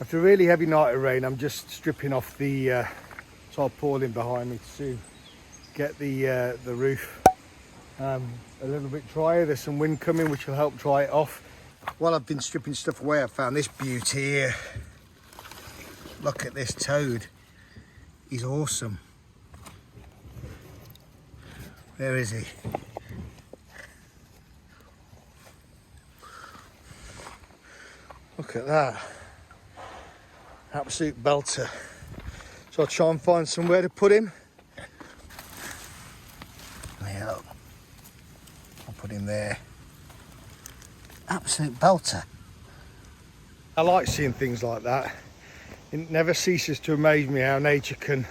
After a really heavy night of rain, I'm just stripping off the tarpaulin behind me to get the roof a little bit drier. There's some wind coming which will help dry it off. While I've been stripping stuff away, I found this beauty here. Look at this toad. He's awesome. Where is he? Look at that. Absolute belter. So I'll try and find somewhere to put him. Yeah, I'll put him there. Absolute belter. I like seeing things like that. It never ceases to amaze me how nature can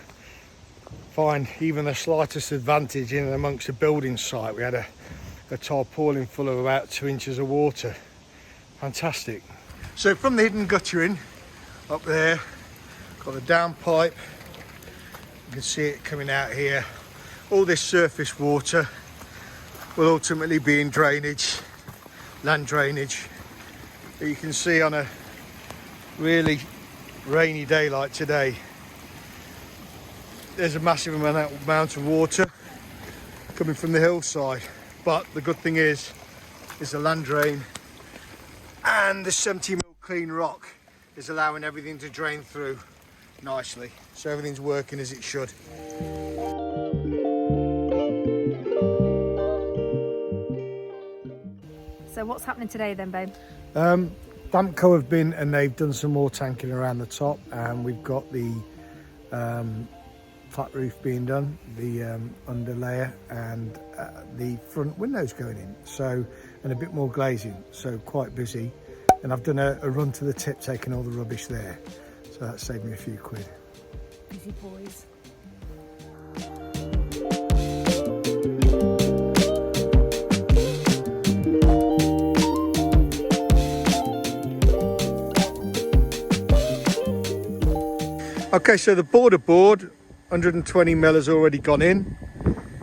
find even the slightest advantage in and amongst a building site. We had a tarpaulin full of about 2 inches of water. Fantastic. So from the hidden guttering up there, got the downpipe. You can see it coming out here. All this surface water will ultimately be in drainage, land drainage. But you can see on a really rainy day like today, there's a massive amount of water coming from the hillside. But the good thing is a land drain, and the 70mm clean rock is allowing everything to drain through nicely. So everything's working as it should. So what's happening today then, babe? Damco have been and they've done some more tanking around the top, and we've got the flat roof being done, the underlayer, and the front windows going in. So, and a bit more glazing. So quite busy. And I've done a run to the tip, taking all the rubbish there. So that saved me a few quid. Busy boys. Okay, so the Bauder board, 120mm has already gone in.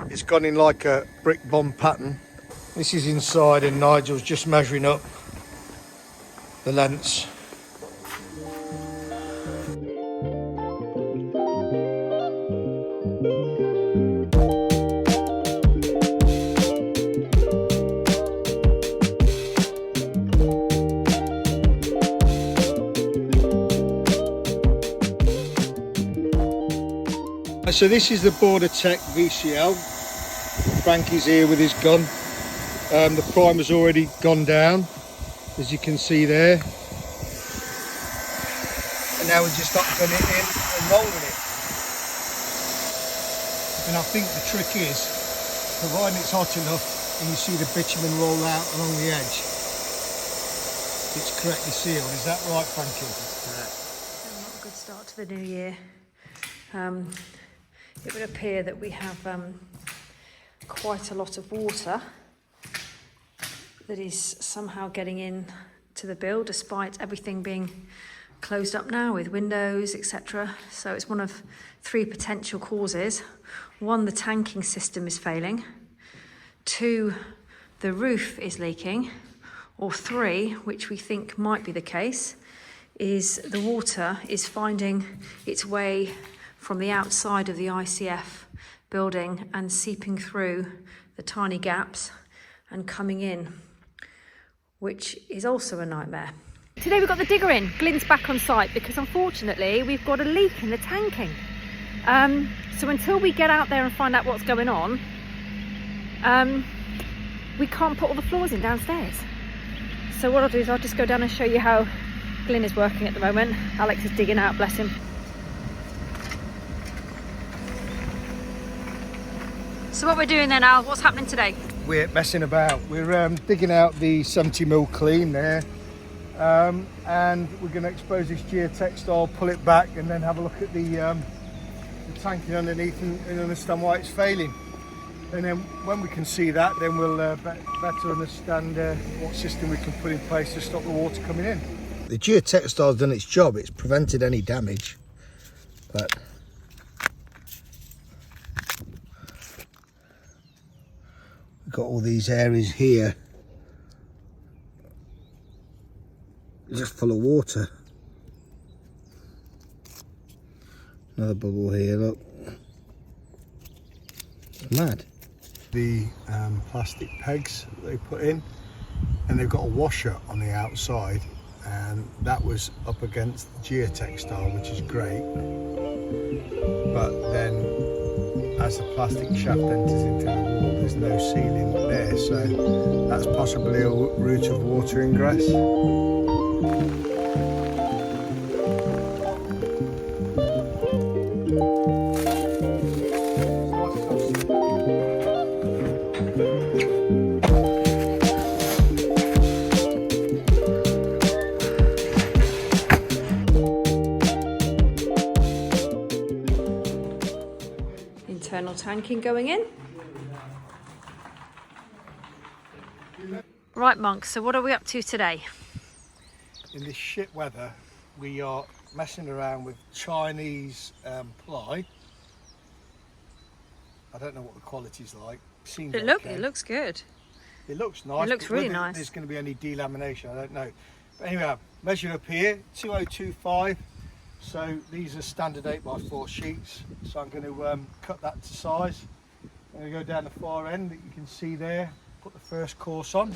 It's gone in like a brick bomb pattern. This is inside, and Nigel's just measuring up the lengths. So this is the Bauder Tech VCL. Frankie's here with his gun. The primer's already gone down, as you can see there. And now we're just putting it in and rolling it. And I think the trick is, providing it's hot enough and you see the bitumen roll out along the edge, it's correctly sealed. Is that right, Frankie? That's correct. Not a good start to the new year. It would appear that we have quite a lot of water that is somehow getting in to the build, despite everything being closed up now with windows, etc. So it's one of 3 potential causes. 1, the tanking system is failing. 2, the roof is leaking. Or 3, which we think might be the case, is the water is finding its way from the outside of the ICF building and seeping through the tiny gaps and coming in, which is also a nightmare. Today we've got the digger in. Glyn's back on site because unfortunately we've got a leak in the tanking. So until we get out there and find out what's going on, we can't put all the floors in downstairs. So what I'll do is I'll just go down and show you how Glyn is working at the moment. Alex is digging out, bless him. So what we're doing then, Al, what's happening today? We're messing about. We're digging out the 70mm clean there, and we're going to expose this geotextile, pull it back, and then have a look at the tanking underneath and understand why it's failing. And then when we can see that, then we'll better understand what system we can put in place to stop the water coming in. The geotextile's done its job. It's prevented any damage, but we've got all these areas here just full of water. Another bubble here, look. Mad. The plastic pegs that they put in, and they've got a washer on the outside, and that was up against the geotextile, which is great. But then as the plastic shaft enters into the wall, there's no ceiling there, so that's possibly a route of water ingress. Internal tanking going in. Right, Monk, so what are we up to today? In this shit weather, we are messing around with Chinese ply. I don't know what the quality's like. Seems It okay. looks good. It looks nice. It looks but really whether nice. There's going to be any delamination, I don't know. But anyway, I've measured up here, 2025. So these are standard 8x4 sheets. So I'm going to cut that to size. I'm going to go down the far end that you can see there, put the first course on.